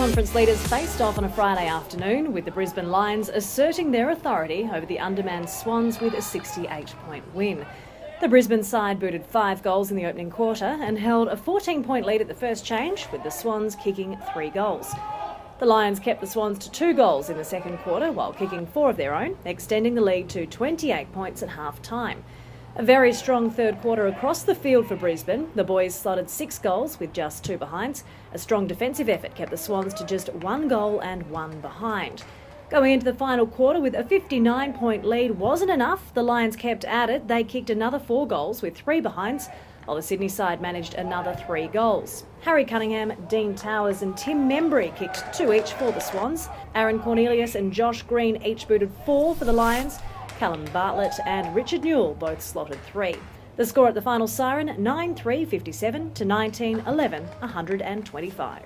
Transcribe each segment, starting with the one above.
conference leaders faced off on a Friday afternoon, with the Brisbane Lions asserting their authority over the undermanned Swans with a 68-point win. The Brisbane side booted 5 goals in the opening quarter and held a 14-point lead at the first change, with the Swans kicking 3 goals. The Lions kept the Swans to 2 goals in the second quarter while kicking 4 of their own, extending the lead to 28 points at half-time. A very strong third quarter across the field for Brisbane. The boys slotted 6 goals with just 2 behinds. A strong defensive effort kept the Swans to just 1 goal and 1 behind. Going into the final quarter with a 59-point lead wasn't enough. The Lions kept at it. They kicked another 4 goals with 3 behinds, while the Sydney side managed another 3 goals. Harry Cunningham, Dean Towers and Tim Membry kicked 2 each for the Swans. Aaron Cornelius and Josh Green each booted 4 for the Lions. Callum Bartlett and Richard Newell both slotted 3. The score at the final siren, 9-3-57 to 19-11, 125.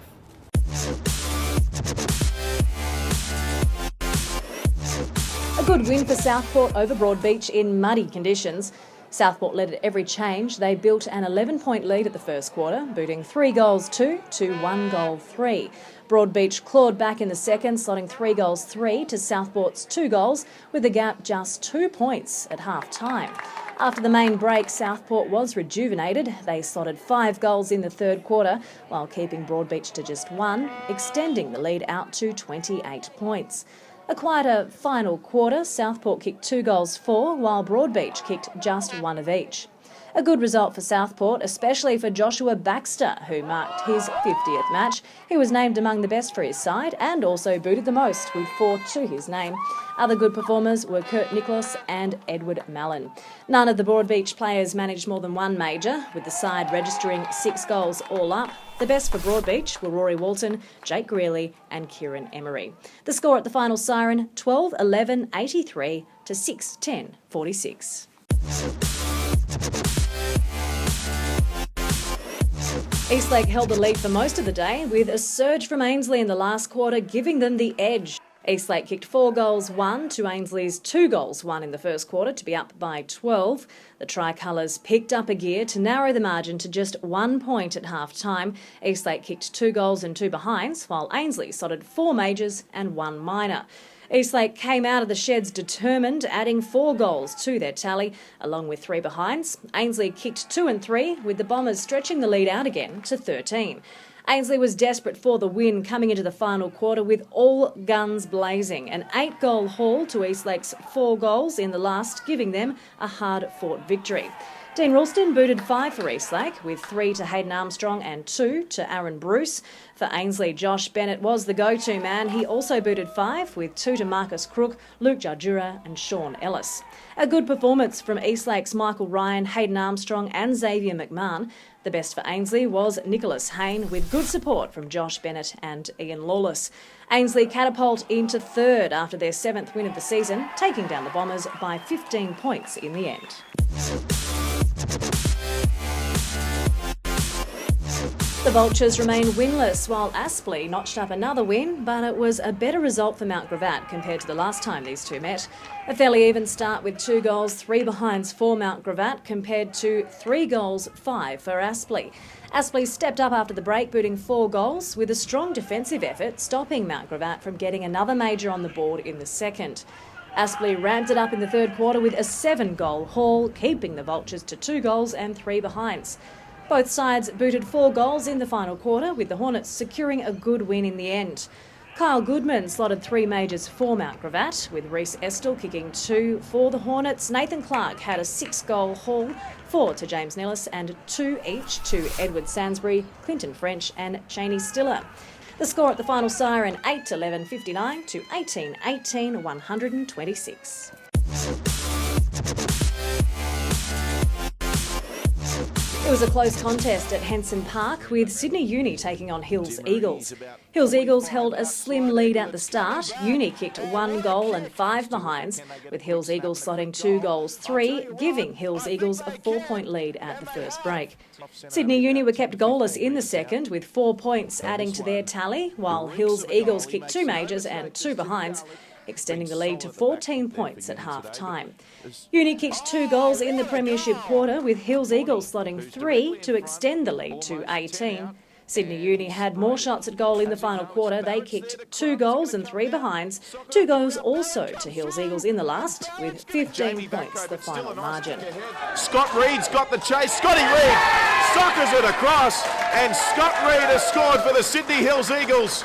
A good win for Southport over Broadbeach in muddy conditions. Southport led at every change. They built an 11-point lead at the first quarter, booting 3 goals 2 to 1 goal 3. Broadbeach clawed back in the second, slotting 3 goals 3 to Southport's 2 goals, with the gap just 2 points at half-time. After the main break, Southport was rejuvenated. They slotted 5 goals in the third quarter, while keeping Broadbeach to just 1, extending the lead out to 28 points. A quieter final quarter, Southport kicked 2 goals 4, while Broadbeach kicked just 1 of each. A good result for Southport, especially for Joshua Baxter, who marked his 50th match. He was named among the best for his side and also booted the most, with 4 to his name. Other good performers were Kurt Nicholas and Edward Mallon. None of the Broadbeach players managed more than 1 major, with the side registering 6 goals all up. The best for Broadbeach were Rory Walton, Jake Greeley and Kieran Emery. The score at the final siren, 12-11-83 to 6-10-46. Eastlake held the lead for most of the day, with a surge from Ainsley in the last quarter giving them the edge. Eastlake kicked 4 goals 1 to Ainsley's 2 goals 1 in the first quarter to be up by 12. The Tricolours picked up a gear to narrow the margin to just 1 point at half-time. Eastlake kicked 2 goals and 2 behinds, while Ainsley slotted 4 majors and 1 minor. Eastlake came out of the sheds determined, adding 4 goals to their tally, along with 3 behinds. Ainsley kicked 2 and 3, with the Bombers stretching the lead out again to 13. Ainsley was desperate for the win coming into the final quarter with all guns blazing. An 8-goal haul to Eastlake's 4 goals in the last, giving them a hard-fought victory. Dean Ralston booted 5 for Eastlake, with 3 to Hayden Armstrong and 2 to Aaron Bruce. For Ainsley, Josh Bennett was the go-to man. He also booted 5, with 2 to Marcus Crook, Luke Jardura and Sean Ellis. A good performance from Eastlake's Michael Ryan, Hayden Armstrong and Xavier McMahon. The best for Ainsley was Nicholas Hayne, with good support from Josh Bennett and Ian Lawless. Ainsley catapult into 3rd after their 7th win of the season, taking down the Bombers by 15 points in the end. The Vultures remain winless, while Aspley notched up another win, but it was a better result for MtGravatt compared to the last time these two met. A fairly even start with 2 goals, 3 behinds for MtGravatt compared to 3 goals, 5 for Aspley. Aspley stepped up after the break, booting 4 goals, with a strong defensive effort stopping MtGravatt from getting another major on the board in the second. Aspley ramped it up in the third quarter with a 7-goal haul, keeping the Vultures to 2 goals and 3 behinds. Both sides booted 4 goals in the final quarter, with the Hornets securing a good win in the end. Kyle Goodman slotted 3 majors for MtGravatt, with Reece Estill kicking 2 for the Hornets. Nathan Clark had a 6-goal haul, 4 to James Nellis and 2 each to Edward Sansbury, Clinton French and Cheney Stiller. The score at the final siren, 8-11-59 to 18-18, 126. It was a close contest at Henson Park, with Sydney Uni taking on Hills Eagles. Hills Eagles held a slim lead at the start. Uni kicked 1 goal and 5 behinds, with Hills Eagles slotting 2 goals 3, giving Hills Eagles a 4-point lead at the first break. Sydney Uni were kept goalless in the second, with 4 points adding to their tally, while Hills Eagles kicked 2 majors and 2 behinds, extending the lead to 14 points at half-time. Uni kicked 2 goals in the premiership quarter, with Hills Eagles slotting 3 to extend the lead to 18. Sydney Uni had more shots at goal in the final quarter. They kicked 2 goals and 3 behinds. 2 goals also to Hills Eagles in the last, with 15 points the final margin. Scott Reed's got the chase. Scotty Reed suckers it across, and Scott Reed has scored for the Sydney Hills Eagles.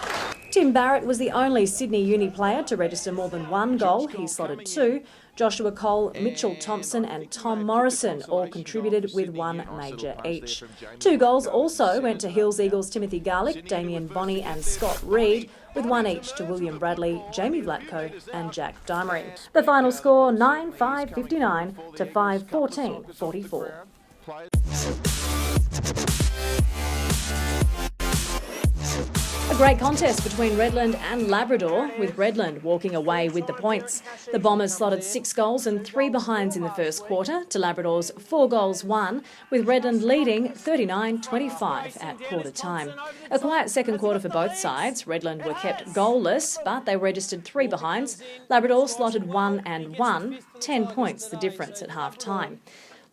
Tim Barrett was the only Sydney Uni player to register more than 1 goal. He slotted 2. Joshua Cole, Mitchell Thompson and Tom Morrison all contributed with 1 major each. 2 goals also went to Hills Eagles Timothy Garlick, Damien Bonney and Scott Reed, with 1 each to William Bradley, Jamie Vlatko and Jack Dimery. The final score 9-5-59 to 5-14-44. A great contest between Redland and Labrador, with Redland walking away with the points. The Bombers slotted 6 goals and 3 behinds in the first quarter to Labrador's 4 goals 1, with Redland leading 39-25 at quarter time. A quiet second quarter for both sides. Redland were kept goalless, but they registered 3 behinds. Labrador slotted 1 and 1, 10 points the difference at half time.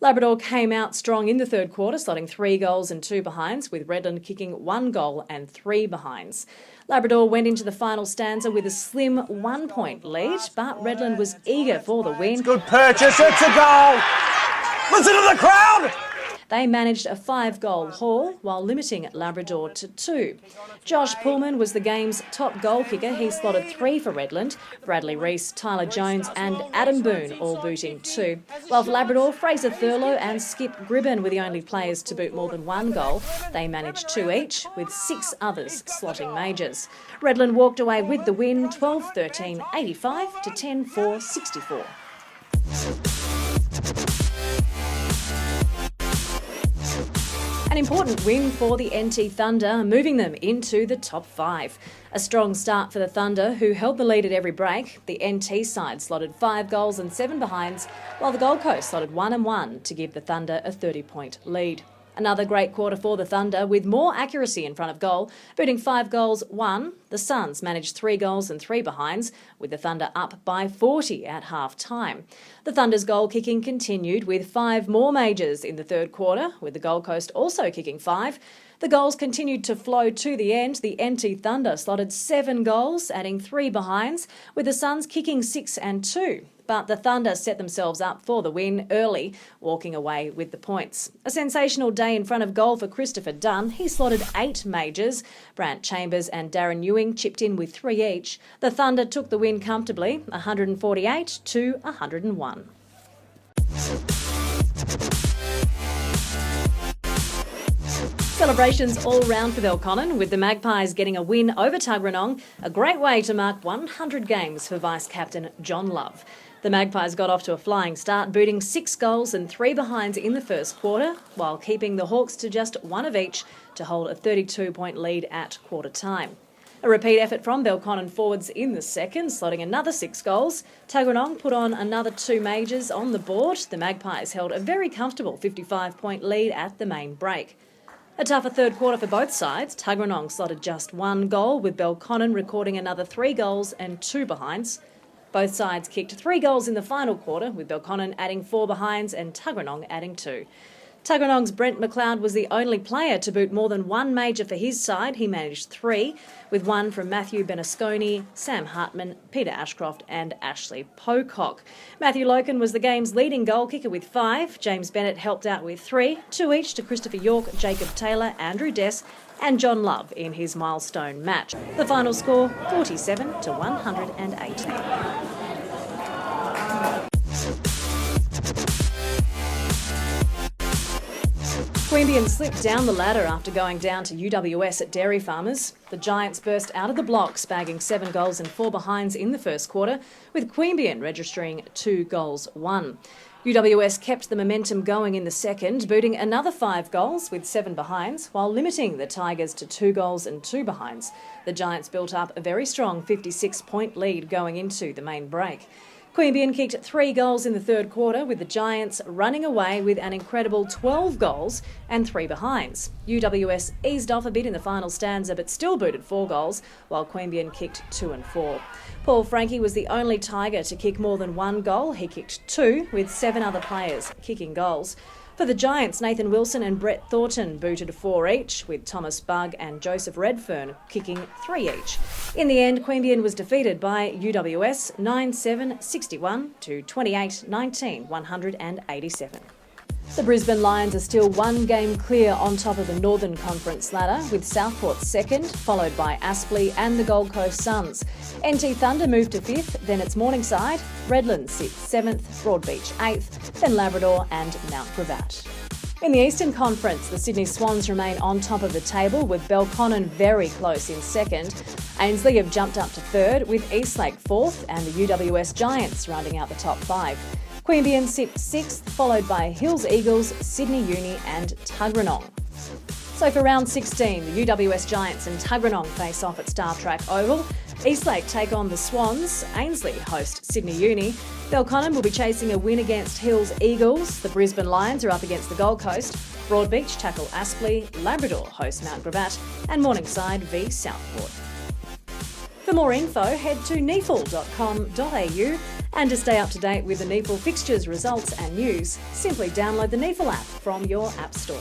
Labrador came out strong in the third quarter, slotting 3 goals and 2 behinds, with Redland kicking 1 goal and 3 behinds. Labrador went into the final stanza with a slim 1-point lead, but Redland was eager for the win. Good purchase, it's a goal! Listen to the crowd! They managed a 5-goal haul while limiting Labrador to 2. Josh Pullman was the game's top goal kicker. He slotted 3 for Redland. Bradley Reese, Tyler Jones and Adam Boone all booting 2. While for Labrador, Fraser Thurlow and Skip Gribben were the only players to boot more than 1 goal. They managed 2 each, with 6 others slotting majors. Redland walked away with the win, 12-13, 85 to 10-4, 64. An important win for the NT Thunder, moving them into the top 5. A strong start for the Thunder, who held the lead at every break. The NT side slotted 5 goals and 7 behinds, while the Gold Coast slotted 1 and 1 to give the Thunder a 30-point lead. Another great quarter for the Thunder, with more accuracy in front of goal, booting 5 goals 1. The Suns managed 3 goals and 3 behinds, with the Thunder up by 40 at half-time. The Thunder's goal kicking continued with 5 more majors in the third quarter, with the Gold Coast also kicking 5. The goals continued to flow to the end. The NT Thunder slotted 7 goals, adding 3 behinds, with the Suns kicking 6 and 2. But the Thunder set themselves up for the win early, walking away with the points. A sensational day in front of goal for Christopher Dunn. He slotted 8 majors. Brant Chambers and Darren Ewing chipped in with 3 each. The Thunder took the win comfortably, 148 to 101. Celebrations all round for Belconnen, with the Magpies getting a win over Tuggeranong, a great way to mark 100 games for Vice-Captain John Love. The Magpies got off to a flying start, booting 6 goals and 3 behinds in the first quarter, while keeping the Hawks to just 1 of each to hold a 32-point lead at quarter time. A repeat effort from Belconnen forwards in the second, slotting another 6 goals. Tuggeranong put on another 2 majors on the board. The Magpies held a very comfortable 55-point lead at the main break. A tougher third quarter for both sides. Tuggeranong slotted just 1 goal, with Belconnen recording another 3 goals and 2 behinds. Both sides kicked 3 goals in the final quarter, with Belconnen adding 4 behinds and Tuggeranong adding 2. Tuggeranong's Brent McLeod was the only player to boot more than 1 major for his side. He managed 3, with 1 from Matthew Benasconi, Sam Hartman, Peter Ashcroft and Ashley Pocock. Matthew Loken was the game's leading goal kicker with 5. James Bennett helped out with 3, 2 each to Christopher York, Jacob Taylor, Andrew Dess and John Love in his milestone match. The final score, 47 to 118. Queanbeyan slipped down the ladder after going down to UWS at Dairy Farmers. The Giants burst out of the blocks, bagging 7 goals and 4 behinds in the first quarter, with Queanbeyan registering 2 goals 1. UWS kept the momentum going in the second, booting another 5 goals with 7 behinds, while limiting the Tigers to 2 goals and 2 behinds. The Giants built up a very strong 56-point lead going into the main break. Queanbeyan kicked 3 goals in the third quarter, with the Giants running away with an incredible 12 goals and 3 behinds. UWS eased off a bit in the final stanza but still booted 4 goals, while Queanbeyan kicked 2 and 4. Paul Frankie was the only Tiger to kick more than 1 goal. He kicked 2, with 7 other players kicking goals. For the Giants, Nathan Wilson and Brett Thornton booted 4 each, with Thomas Bugg and Joseph Redfern kicking 3 each. In the end, Queanbeyan was defeated by UWS 9-7, 61 to 28-19, 187. The Brisbane Lions are still one game clear on top of the Northern Conference ladder, with Southport second, followed by Aspley and the Gold Coast Suns. NT Thunder moved to fifth, then it's Morningside, Redland sits seventh, Broadbeach eighth, then Labrador and MtGravatt. In the Eastern Conference, the Sydney Swans remain on top of the table, with Belconnen very close in second. Ainsley have jumped up to third, with Eastlake fourth and the UWS Giants rounding out the top 5. Queanbeyan sit sixth, followed by Hills Eagles, Sydney Uni and Tuggeranong. So for round 16, the UWS Giants and Tuggeranong face off at Star Track Oval. Eastlake take on the Swans, Ainsley host Sydney Uni, Belconnen will be chasing a win against Hills Eagles, the Brisbane Lions are up against the Gold Coast, Broadbeach tackle Aspley, Labrador host MtGravatt and Morningside v Southport. For more info, head to NEAFL.com.au, and to stay up to date with the NEAFL fixtures, results and news, simply download the NEAFL app from your App Store.